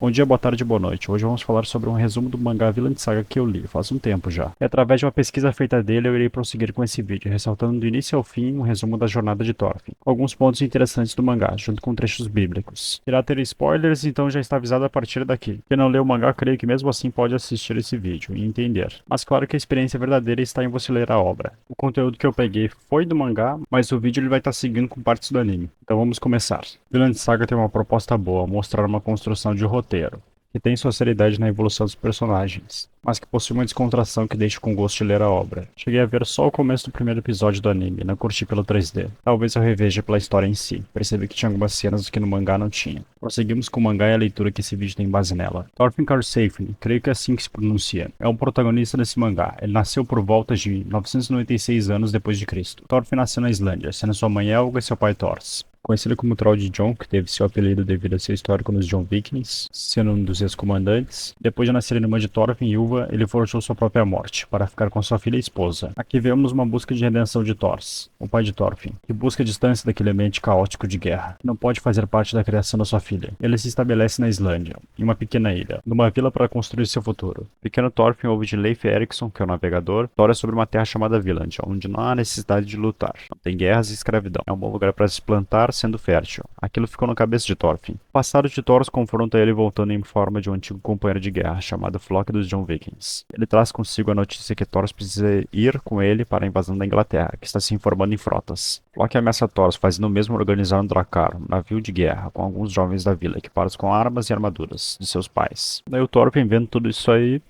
Bom dia, boa tarde, boa noite. Hoje vamos falar sobre um resumo do mangá Vinland Saga que eu li faz um tempo já. E através de uma pesquisa feita dele, eu irei prosseguir com esse vídeo, ressaltando do início ao fim um resumo da jornada de Thorfinn. Alguns pontos interessantes do mangá, junto com trechos bíblicos. Irá ter spoilers, então já está avisado a partir daqui. Quem não leu o mangá, creio que mesmo assim pode assistir esse vídeo e entender. Mas claro que a experiência verdadeira está em você ler a obra. O conteúdo que eu peguei foi do mangá, mas o vídeo ele vai estar seguindo com partes do anime. Então vamos começar. Vinland Saga tem uma proposta boa, mostrar uma construção de roteiro que tem sua seriedade na evolução dos personagens, mas que possui uma descontração que deixa com gosto de ler a obra. Cheguei a ver só o começo do primeiro episódio do anime, não curti pelo 3D. Talvez eu reveja pela história em si, percebi que tinha algumas cenas que no mangá não tinha. Prosseguimos com o mangá e a leitura que esse vídeo tem base nela. Thorfinn Karlsefni, creio que é assim que se pronuncia, é um protagonista desse mangá. Ele nasceu por volta de 996 anos depois de Cristo. Thorfinn nasceu na Islândia, sendo sua mãe Helga e seu pai Thors. Conhecido como Troll de Jon, que teve seu apelido devido a seu histórico nos John Vikings, sendo um dos ex-comandantes. Depois de nascer irmã de Thorfinn, Ylva, ele forjou sua própria morte, para ficar com sua filha e esposa. Aqui vemos uma busca de redenção de Thors, o pai de Thorfinn, que busca a distância daquele ambiente caótico de guerra. Não pode fazer parte da criação da sua filha. Ele se estabelece na Islândia, em uma pequena ilha, numa vila para construir seu futuro. O pequeno Thorfinn ouve de Leif Erikson, que é o navegador, história sobre uma terra chamada Vinland, onde não há necessidade de lutar. Não tem guerras e escravidão. É um bom lugar para se plantar, sendo fértil. Aquilo ficou na cabeça de Thorfinn. O passado de Thors confronta ele voltando em forma de um antigo companheiro de guerra, chamado Flock dos John Vikings. Ele traz consigo a notícia que Thors precisa ir com ele para a invasão da Inglaterra, que está se informando em frotas. Flock ameaça Thors, fazendo o mesmo organizar um Drakkar, um navio de guerra, com alguns jovens da vila, equipados com armas e armaduras de seus pais. Daí o Thorfinn, vendo tudo isso aí,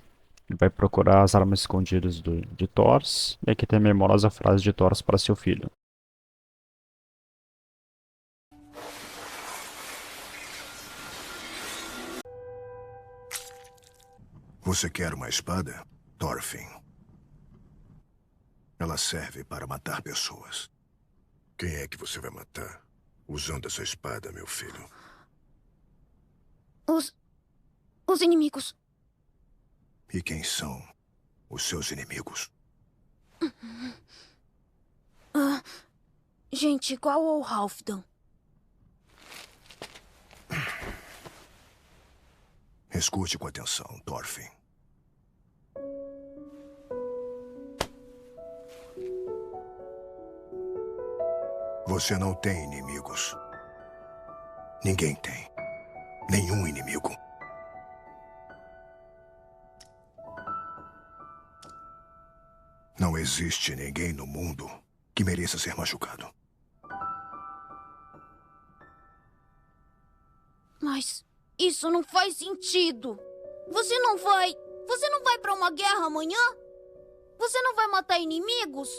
ele vai procurar as armas escondidas de Thors, e aqui tem a memorável frase de Thors para seu filho. Você quer uma espada, Thorfinn? Ela serve para matar pessoas. Quem é que você vai matar usando essa espada, meu filho? Os inimigos. E quem são os seus inimigos? Gente igual ao Halfdan. Escute com atenção, Thorfinn. Você não tem inimigos. Ninguém tem. Nenhum inimigo. Não existe ninguém no mundo que mereça ser machucado. Mas isso não faz sentido. Você não vai para uma guerra amanhã? Você não vai matar inimigos?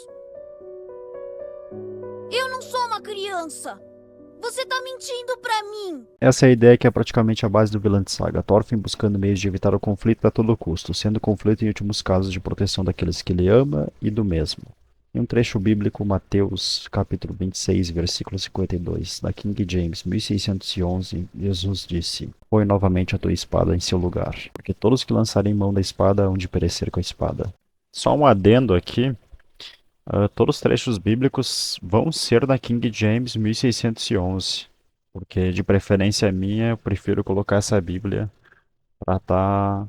Eu não sou uma criança. Você tá mentindo pra mim. Essa é a ideia que é praticamente a base do Vinland Saga, Thorfinn buscando meios de evitar o conflito a todo custo, sendo o conflito em últimos casos de proteção daqueles que ele ama e do mesmo. Em um trecho bíblico, Mateus, capítulo 26, versículo 52, da King James, 1611, Jesus disse: "Põe novamente a tua espada em seu lugar, porque todos que lançarem mão da espada hão de perecer com a espada." Só um adendo aqui. Todos os trechos bíblicos vão ser da King James 1611, porque de preferência minha eu prefiro colocar essa Bíblia para estar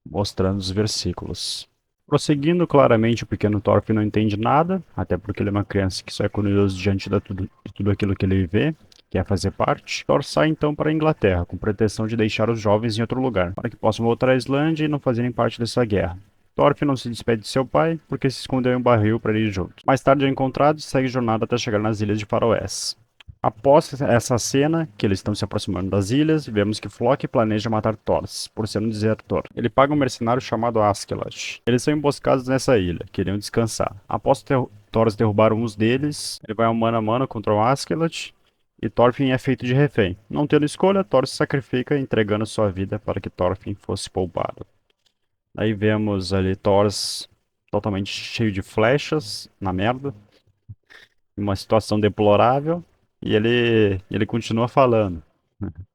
mostrando os versículos. Prosseguindo, claramente o pequeno Thorfinn não entende nada, até porque ele é uma criança que só é curioso diante de tudo aquilo que ele vê, que quer fazer parte. Thor sai então para a Inglaterra, com pretensão de deixar os jovens em outro lugar, para que possam voltar à Islândia e não fazerem parte dessa guerra. Thorfinn não se despede de seu pai, porque se escondeu em um barril para ir junto. Mais tarde é encontrado e segue jornada até chegar nas Ilhas de Faroés. Após essa cena, que eles estão se aproximando das ilhas, vemos que Flock planeja matar Thors, por ser um desertor. Ele paga um mercenário chamado Askeladd. Eles são emboscados nessa ilha, queriam descansar. Após Thors derrubar uns deles, ele vai ao mano a mano contra o Askeladd, e Thorfinn é feito de refém. Não tendo escolha, Thor se sacrifica, entregando sua vida para que Thorfinn fosse poupado. Aí vemos ali Thors totalmente cheio de flechas, na merda, em uma situação deplorável, e ele continua falando.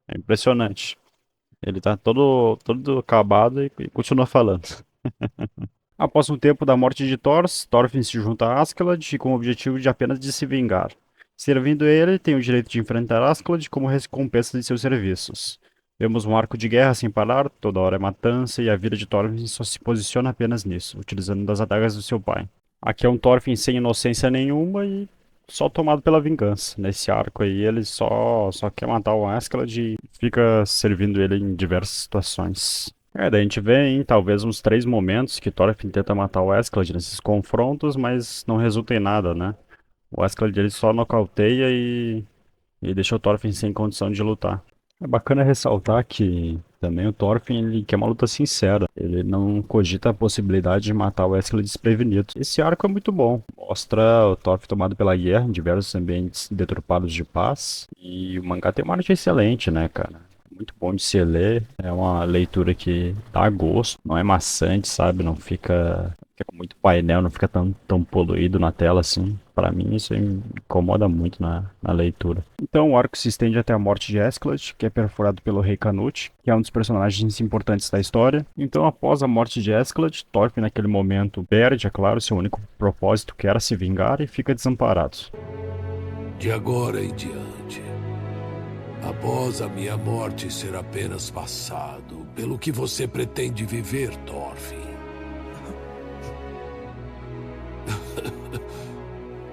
É impressionante. Ele tá todo acabado e continua falando. Após um tempo da morte de Thors, Thorfinn se junta a Askeladd com o objetivo de apenas de se vingar. Servindo ele, tem o direito de enfrentar Askeladd como recompensa de seus serviços. Vemos um arco de guerra sem parar, toda hora é matança, e a vida de Thorfinn só se posiciona apenas nisso, utilizando das adagas do seu pai. Aqui é um Thorfinn sem inocência nenhuma e só tomado pela vingança. Nesse arco aí, ele só quer matar o Askeladd e fica servindo ele em diversas situações. Daí a gente vê em talvez uns 3 momentos que Thorfinn tenta matar o Askeladd nesses confrontos, mas não resulta em nada, né? O Askeladd ele só nocauteia e deixa o Thorfinn sem condição de lutar. É bacana ressaltar que também o Thorfinn ele quer uma luta sincera. Ele não cogita a possibilidade de matar o Askeladd desprevenido. Esse arco é muito bom. Mostra o Thorfinn tomado pela guerra em diversos ambientes deturpados de paz. E o mangá tem uma arte excelente, né, cara? Muito bom de se ler. É uma leitura que dá gosto. Não é maçante, sabe? Não fica com muito painel, não fica tão poluído na tela assim. Pra mim isso me incomoda muito na leitura. Então o arco se estende até a morte de Askeladd, que é perfurado pelo Rei Canute, que é um dos personagens importantes da história. Então após a morte de Askeladd, Thorfinn naquele momento perde, é claro, seu único propósito, que era se vingar, e fica desamparado. De agora em diante, após a minha morte ser apenas passado, pelo que você pretende viver, Thorfinn?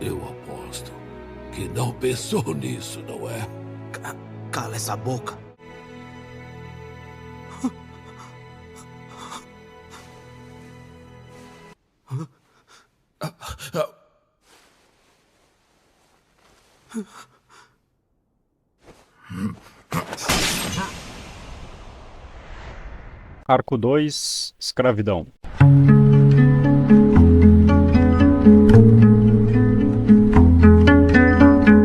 Eu aposto que não pensou nisso, não é? Cala essa boca. Arco 2, Escravidão.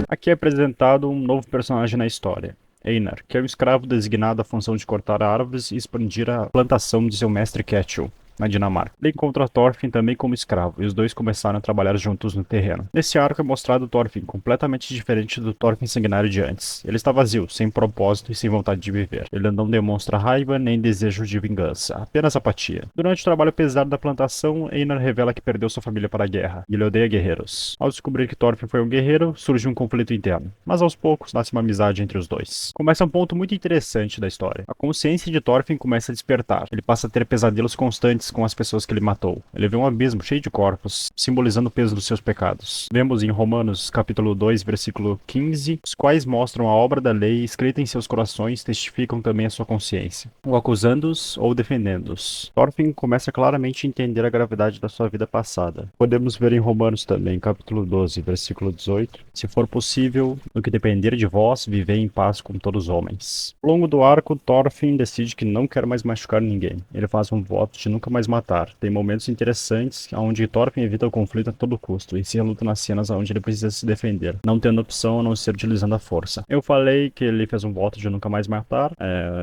Aqui é apresentado um novo personagem na história, Einar, que é um escravo designado à função de cortar árvores e expandir a plantação de seu mestre Ketil, na Dinamarca. Ele encontra Thorfinn também como escravo, e os dois começaram a trabalhar juntos no terreno. Nesse arco é mostrado Thorfinn completamente diferente do Thorfinn sanguinário de antes. Ele está vazio, sem propósito e sem vontade de viver. Ele não demonstra raiva nem desejo de vingança, apenas apatia. Durante o trabalho pesado da plantação, Einar revela que perdeu sua família para a guerra, e ele odeia guerreiros. Ao descobrir que Thorfinn foi um guerreiro, surge um conflito interno, mas aos poucos nasce uma amizade entre os dois. Começa um ponto muito interessante da história. A consciência de Thorfinn começa a despertar. Ele passa a ter pesadelos constantes com as pessoas que ele matou. Ele vê um abismo cheio de corpos, simbolizando o peso dos seus pecados. Vemos em Romanos capítulo 2, versículo 15, os quais mostram a obra da lei escrita em seus corações, testificam também a sua consciência, ou acusando-os ou defendendo-os. Thorfinn começa claramente a entender a gravidade da sua vida passada. Podemos ver em Romanos também, capítulo 12, versículo 18, se for possível, no que depender de vós, vivei em paz com todos os homens. Ao longo do arco, Thorfinn decide que não quer mais machucar ninguém. Ele faz um voto de nunca mais matar. Tem momentos interessantes onde Thorfinn evita o conflito a todo custo e se reluta nas cenas onde ele precisa se defender, não tendo opção a não ser utilizando a força. Eu falei que ele fez um voto de nunca mais matar,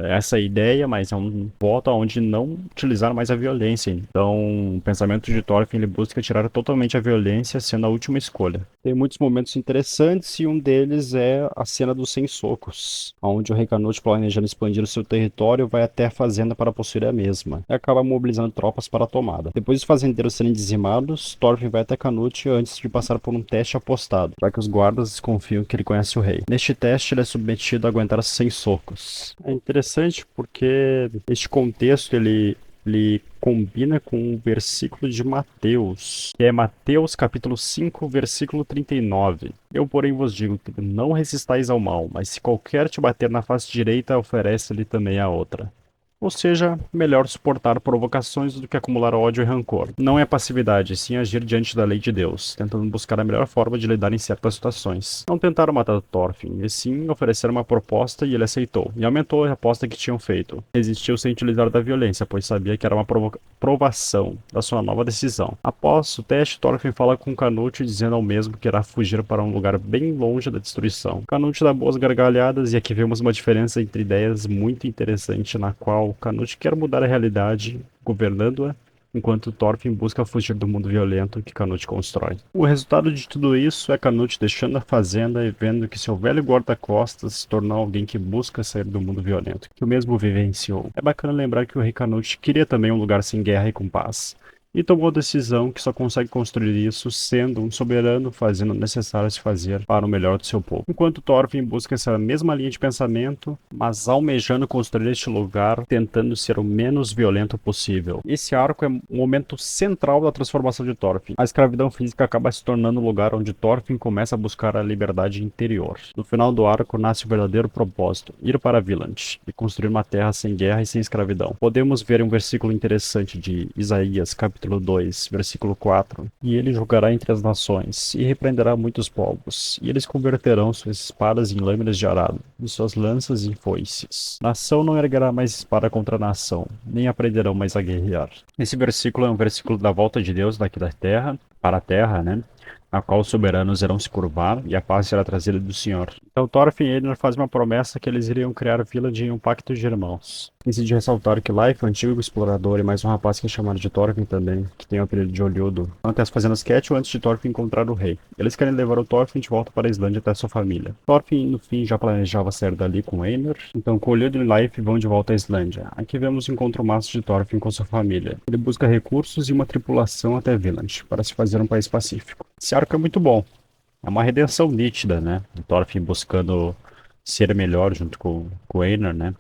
essa é a ideia, mas é um voto onde não utilizar mais a violência. Então, o pensamento de Thorfinn ele busca tirar totalmente a violência, sendo a última escolha. Tem muitos momentos interessantes e um deles é a cena dos 100 socos, onde o Rei Canute, planejando expandir o seu território, vai até a fazenda para possuir a mesma, e acaba mobilizando tropas para a tomada. Depois dos fazendeiros serem dizimados, Thorfinn vai até Canute antes de passar por um teste apostado, já que os guardas desconfiam que ele conhece o rei. Neste teste, ele é submetido a aguentar 100 socos. É interessante porque este contexto ele combina com o versículo de Mateus, que é Mateus capítulo 5, versículo 39. Eu, porém, vos digo que não resistais ao mal, mas se qualquer te bater na face direita, oferece-lhe também a outra. Ou seja, melhor suportar provocações do que acumular ódio e rancor. Não é passividade, sim agir diante da lei de Deus, tentando buscar a melhor forma de lidar em certas situações. Não tentaram matar Thorfinn, e sim ofereceram uma proposta e ele aceitou, e aumentou a aposta que tinham feito. Resistiu sem utilizar da violência, pois sabia que era uma provação da sua nova decisão. Após o teste, Thorfinn fala com Canute, dizendo ao mesmo que irá fugir para um lugar bem longe da destruição. Canute dá boas gargalhadas, e aqui vemos uma diferença entre ideias muito interessante, na qual Canute quer mudar a realidade, governando-a, enquanto Thorfinn busca fugir do mundo violento que Canute constrói. O resultado de tudo isso é Canute deixando a fazenda e vendo que seu velho guarda-costas se tornou alguém que busca sair do mundo violento, que o mesmo vivenciou. É bacana lembrar que o rei Canute queria também um lugar sem guerra e com paz. e tomou a decisão que só consegue construir isso sendo um soberano, fazendo o necessário a se fazer para o melhor do seu povo. Enquanto Thorfinn busca essa mesma linha de pensamento, mas almejando construir este lugar, tentando ser o menos violento possível. Esse arco é um momento central da transformação de Thorfinn. A escravidão física acaba se tornando o lugar onde Thorfinn começa a buscar a liberdade interior. No final do arco nasce o verdadeiro propósito, ir para Vinland e construir uma terra sem guerra e sem escravidão. Podemos ver um versículo interessante de Isaías, capítulo 2, versículo 4. E ele julgará entre as nações, e repreenderá muitos povos, e eles converterão suas espadas em lâminas de arado, e suas lanças em foices. Nação não erguerá mais espada contra nação, nem aprenderão mais a guerrear. Esse versículo é um versículo da volta de Deus daqui da terra, para a terra, né? A qual os soberanos irão se curvar e a paz será trazida do Senhor. Então Thorfinn e Einar fazem uma promessa que eles iriam criar Vinland em um pacto de irmãos. Decidi ressaltar que Leif, o antigo explorador, e mais um rapaz que é chamado de Thorfinn também, que tem o apelido de Olhudo, vão até as fazendas Ketchel antes de Thorfinn encontrar o rei. Eles querem levar o Thorfinn de volta para a Islândia até sua família. Thorfinn, no fim, já planejava sair dali com Einar, então com Olhudo e Leif vão de volta à Islândia. Aqui vemos o encontro massa de Thorfinn com sua família. Ele busca recursos e uma tripulação até Vinland, para se fazer um país pacífico. Esse arco é muito bom. É uma redenção nítida, né? O Thorfinn buscando ser melhor junto com Einar, né?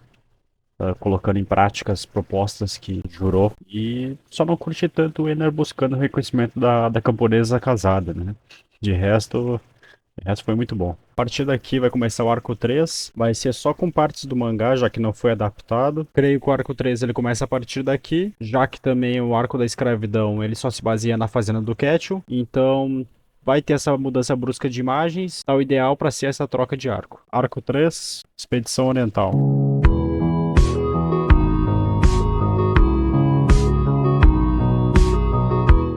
Colocando em prática as propostas que jurou. E só não curti tanto o Einar buscando o reconhecimento da camponesa casada, né? De resto foi muito bom. A partir daqui vai começar o arco 3. Vai ser só com partes do mangá, já que não foi adaptado. Creio que o arco 3 ele começa a partir daqui, já que também o arco da escravidão ele só se baseia na fazenda do Ketchel. Então vai ter essa mudança brusca de imagens. Tá o ideal para ser essa troca de arco. Arco 3, Expedição Oriental.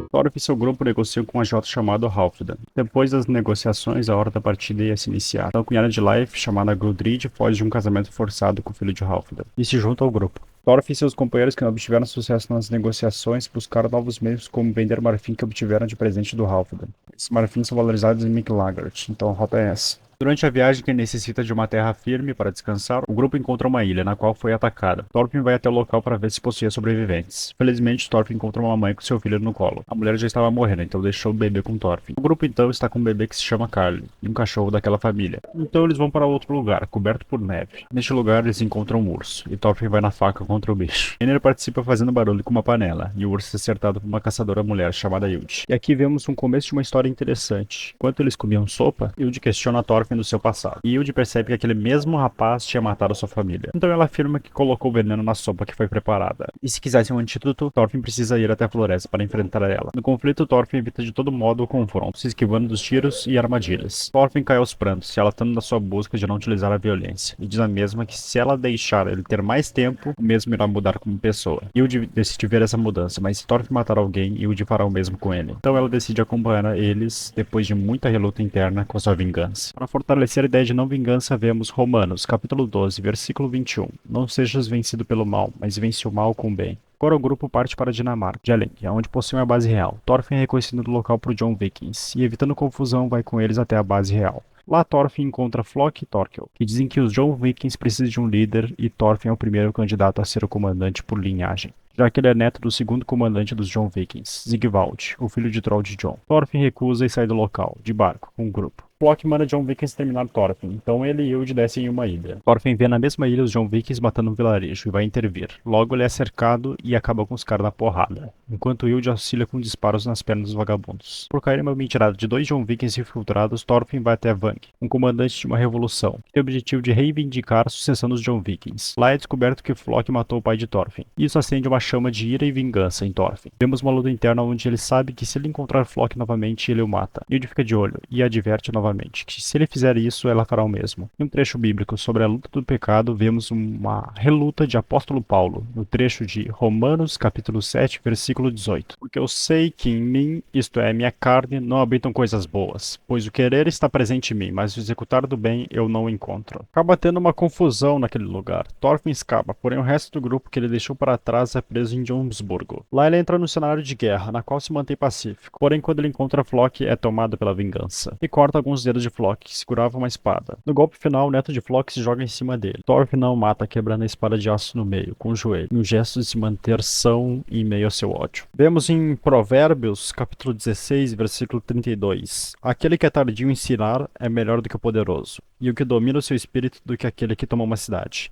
Thorfinn e seu grupo negociam com um agiota chamado Halfdan. Depois das negociações, a hora da partida ia se iniciar. Então, a cunhada de Leif, chamada Gudrid, foge de um casamento forçado com o filho de Halfdan e se junta ao grupo. Thorfinn e seus companheiros que não obtiveram sucesso nas negociações buscaram novos meios como vender marfim que obtiveram de presente do Halfdan. Esses marfins são valorizados em Miklagard, então a rota é essa. Durante a viagem que necessita de uma terra firme para descansar, o grupo encontra uma ilha, na qual foi atacada. Thorfinn vai até o local para ver se possuía sobreviventes. Felizmente, Thorfinn encontra uma mãe com seu filho no colo. A mulher já estava morrendo, então deixou o bebê com Thorfinn. O grupo então está com um bebê que se chama Carly, e um cachorro daquela família. Então eles vão para outro lugar, coberto por neve. Neste lugar eles encontram um urso, e Thorfinn vai na faca contra o bicho. Einar participa fazendo barulho com uma panela, e o urso é acertado por uma caçadora mulher chamada Yudi. E aqui vemos um começo de uma história interessante. Enquanto eles comiam sopa, Yudi questiona Thorfinn do seu passado. E Yudi percebe que aquele mesmo rapaz tinha matado sua família. Então ela afirma que colocou veneno na sopa que foi preparada. E se quisesse um antídoto, Thorfinn precisa ir até a floresta para enfrentar ela. No conflito, Thorfinn evita de todo modo o confronto, se esquivando dos tiros e armadilhas. Thorfinn cai aos prantos, se relatando da sua busca de não utilizar a violência. E diz a mesma que se ela deixar ele ter mais tempo, o mesmo irá mudar como pessoa. Yudi decide ver essa mudança, mas se Thorfinn matar alguém, Yudi fará o mesmo com ele. Então ela decide acompanhar eles depois de muita reluta interna com sua vingança. Para fortalecer a ideia de não vingança, vemos Romanos, capítulo 12, versículo 21. Não sejas vencido pelo mal, mas vence o mal com o bem. Agora o grupo parte para a Dinamarca, Jelling, onde possui uma base real. Thorfinn é reconhecido no local por John Vikings, e evitando confusão vai com eles até a base real. Lá Thorfinn encontra Flock e Thorkel, que dizem que os John Vikings precisam de um líder e Thorfinn é o primeiro candidato a ser o comandante por linhagem, já que ele é neto do segundo comandante dos John Vikings, Sigvald, o filho de Troll de John. Thorfinn recusa e sai do local, de barco, com o grupo. Flock manda John Vikings exterminar Thorfinn, então ele e Yudi descem em uma ilha. Thorfinn vê na mesma ilha os John Vikings matando um vilarejo e vai intervir. Logo ele é cercado e acaba com os caras na porrada, enquanto Yudi auxilia com disparos nas pernas dos vagabundos. Por cair em uma mentirada de 2 John Vikings infiltrados, Thorfinn vai até Vang, um comandante de uma revolução, que tem o objetivo de reivindicar a sucessão dos John Vikings. Lá é descoberto que Flock matou o pai de Thorfinn. Isso acende uma chama de ira e vingança em Thorfinn. Vemos uma luta interna onde ele sabe que se ele encontrar Flock novamente, ele o mata. Yudi fica de olho e adverte novamente que se ele fizer isso, ela fará o mesmo. Em um trecho bíblico sobre a luta do pecado, vemos uma reluta de apóstolo Paulo, no trecho de Romanos, capítulo 7, versículo 18. Porque eu sei que em mim, isto é, minha carne, não habitam coisas boas, pois o querer está presente em mim, mas o executar do bem eu não encontro. Acaba tendo uma confusão naquele lugar. Thorfinn escapa, porém o resto do grupo que ele deixou para trás é preso em Jomsburgo. Lá ele entra no cenário de guerra, na qual se mantém pacífico. Porém, quando ele encontra Flock, é tomado pela vingança. E corta alguns os dedos de Flock, que segurava uma espada. No golpe final, o neto de Flock se joga em cima dele. Thorfinn não o mata, quebrando a espada de aço no meio, com o joelho, em um gesto de se manter são em meio ao seu ódio. Vemos em Provérbios, capítulo 16, versículo 32. Aquele que é tardio em ensinar é melhor do que o poderoso, e o que domina o seu espírito do que aquele que toma uma cidade.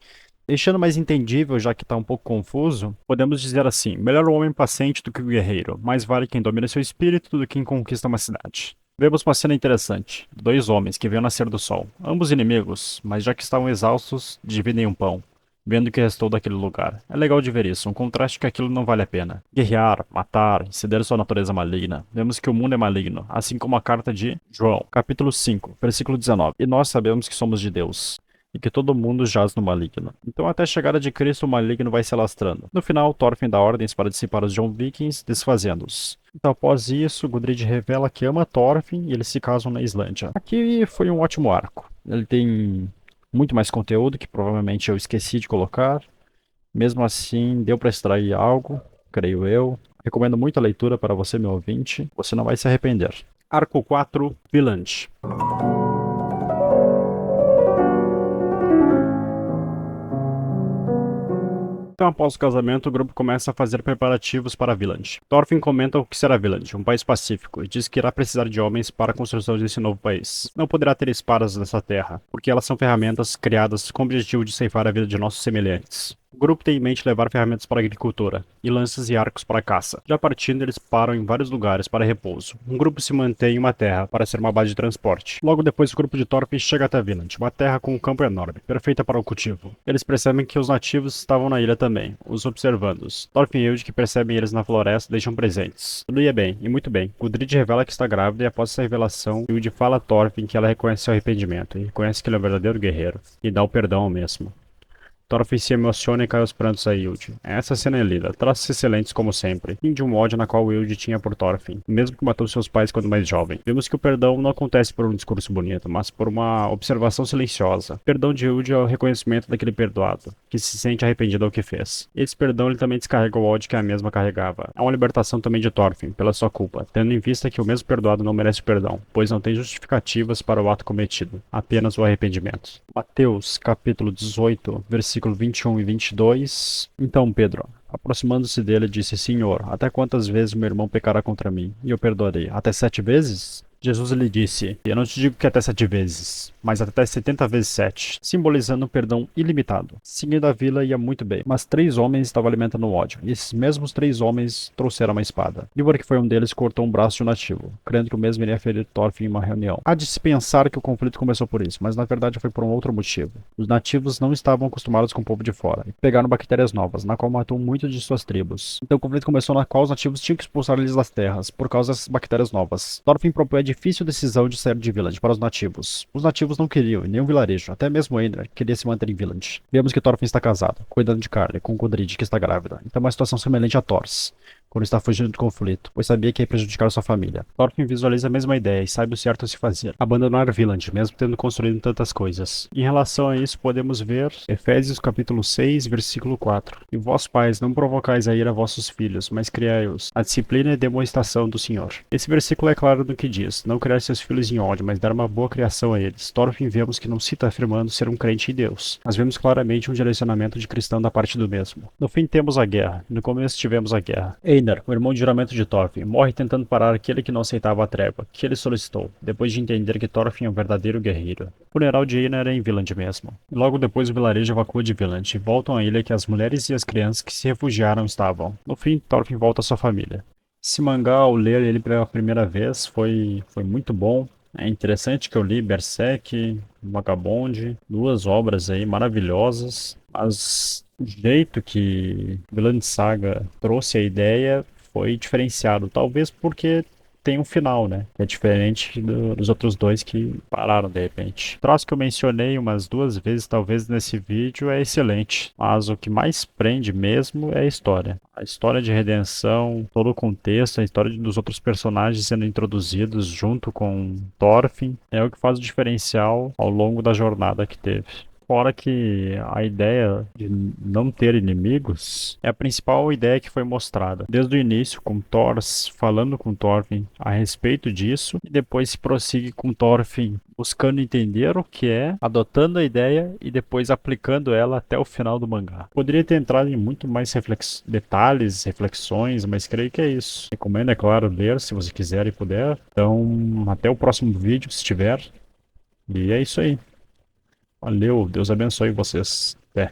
Deixando mais entendível, já que está um pouco confuso, podemos dizer assim: melhor o homem paciente do que o guerreiro, mais vale quem domina seu espírito do que quem conquista uma cidade. Vemos uma cena interessante. Dois homens que vêm nascer do sol, ambos inimigos, mas já que estavam exaustos, dividem um pão, vendo o que restou daquele lugar. É legal de ver isso, um contraste que aquilo não vale a pena. Guerrear, matar, ceder sua natureza maligna. Vemos que o mundo é maligno, assim como a carta de João, capítulo 5, versículo 19. E nós sabemos que somos de Deus, e que todo mundo jaz no maligno. Então até a chegada de Cristo o maligno vai se alastrando. No final, Thorfinn dá ordens para dissipar os John Vikings, desfazendo-os. Então após isso, Gudrid revela que ama Thorfinn e eles se casam na Islândia. Aqui foi um ótimo arco. Ele tem muito mais conteúdo que provavelmente eu esqueci de colocar. Mesmo assim, deu para extrair algo, creio eu. Recomendo muito a leitura para você, meu ouvinte. Você não vai se arrepender. Arco 4, Vinland. Então, após o casamento, o grupo começa a fazer preparativos para Vinland. Thorfinn comenta o que será Vinland, um país pacífico, e diz que irá precisar de homens para a construção desse novo país. Não poderá ter espadas nessa terra, porque elas são ferramentas criadas com o objetivo de ceifar a vida de nossos semelhantes. O grupo tem em mente levar ferramentas para a agricultura, e lanças e arcos para a caça. Já partindo, eles param em vários lugares para repouso. Um grupo se mantém em uma terra para ser uma base de transporte. Logo depois, o grupo de Thorfinn chega até Vinland, uma terra com um campo enorme, perfeita para o cultivo. Eles percebem que os nativos estavam na ilha também, os observando-os. Thorfinn e Eud, que percebem eles na floresta, deixam presentes. Tudo ia bem, e muito bem. Gudrid revela que está grávida, e após essa revelação, Eud fala a Thorfinn que ela reconhece seu arrependimento, e reconhece que ele é um verdadeiro guerreiro, e dá o perdão ao mesmo. Thorfinn se emociona e cai aos prantos a Eud. Essa cena é linda, traços excelentes como sempre, fim de um ódio na qual Eud tinha por Thorfinn, mesmo que matou seus pais quando mais jovem. Vemos que o perdão não acontece por um discurso bonito, mas por uma observação silenciosa. O perdão de Eud é o reconhecimento daquele perdoado, que se sente arrependido ao que fez. Esse perdão ele também descarrega o ódio que a mesma carregava. É uma libertação também de Thorfinn, pela sua culpa, tendo em vista que o mesmo perdoado não merece perdão, pois não tem justificativas para o ato cometido, apenas o arrependimento. Mateus, capítulo 18, versículo 21 e 22. Então Pedro, aproximando-se dele, disse: Senhor, até quantas vezes meu irmão pecará contra mim, e eu perdoarei? Até 7 vezes? Jesus lhe disse: eu não te digo que até 7 vezes, mas até 70 vezes 7, simbolizando um perdão ilimitado. Seguindo a vila ia muito bem, mas 3 homens estavam alimentando o ódio, e esses mesmos 3 homens trouxeram uma espada. Ivar, que foi um deles, cortou um braço de um nativo, crendo que o mesmo iria ferir Thorfinn em uma reunião. Há de se pensar que o conflito começou por isso, mas na verdade foi por um outro motivo. Os nativos não estavam acostumados com o povo de fora, e pegaram bactérias novas, na qual matou muitos de suas tribos. Então o conflito começou na qual os nativos tinham que expulsar eles das terras, por causa dessas bactérias novas. Thorfinn propõe a difícil decisão de sair de Vinland para os nativos. Os nativos não queriam, e nem o vilarejo, até mesmo Einar queria se manter em Vinland. Vemos que Thorfinn está casado, cuidando de Karli, com Gudrid, que está grávida. Então é uma situação semelhante a Thors, quando está fugindo do conflito, pois sabia que ia prejudicar sua família. Thorfinn visualiza a mesma ideia e sabe o certo a se fazer: abandonar Vinland, mesmo tendo construído tantas coisas. Em relação a isso, podemos ver Efésios capítulo 6, versículo 4. E vós, pais, não provocais a ira a vossos filhos, mas criai-os. A disciplina e demonstração do Senhor. Esse versículo é claro no que diz: não criar seus filhos em ódio, mas dar uma boa criação a eles. Thorfinn vemos que não se está afirmando ser um crente em Deus, mas vemos claramente um direcionamento de cristão da parte do mesmo. No fim temos a guerra, no começo tivemos a guerra. Einar, o irmão de juramento de Thorfinn, morre tentando parar aquele que não aceitava a trégua, que ele solicitou, depois de entender que Thorfinn é um verdadeiro guerreiro. O funeral de Einar é em Vinland mesmo. E logo depois o vilarejo evacua de Vinland e voltam à ilha que as mulheres e as crianças que se refugiaram estavam. No fim, Thorfinn volta à sua família. Esse mangá, ao ler ele pela primeira vez, foi muito bom. É interessante que eu li Berserk, Vagabond, 2 obras aí maravilhosas, mas o jeito que Vinland Saga trouxe a ideia foi diferenciado, talvez porque tem um final, né? Que é diferente dos outros 2 que pararam de repente. O traço que eu mencionei umas 2 vezes, talvez, nesse vídeo é excelente. Mas o que mais prende mesmo é a história. A história de redenção, todo o contexto, a história dos outros personagens sendo introduzidos junto com Thorfinn é o que faz o diferencial ao longo da jornada que teve. Fora que a ideia de não ter inimigos é a principal ideia que foi mostrada. Desde o início, com Thor falando com Thorfinn a respeito disso, e depois se prossegue com Thorfinn buscando entender o que é, adotando a ideia e depois aplicando ela até o final do mangá. Poderia ter entrado em muito mais detalhes, reflexões, mas creio que é isso. Recomendo, é claro, ler se você quiser e puder. Então, até o próximo vídeo, se tiver. E é isso aí. Valeu, Deus abençoe vocês. Até.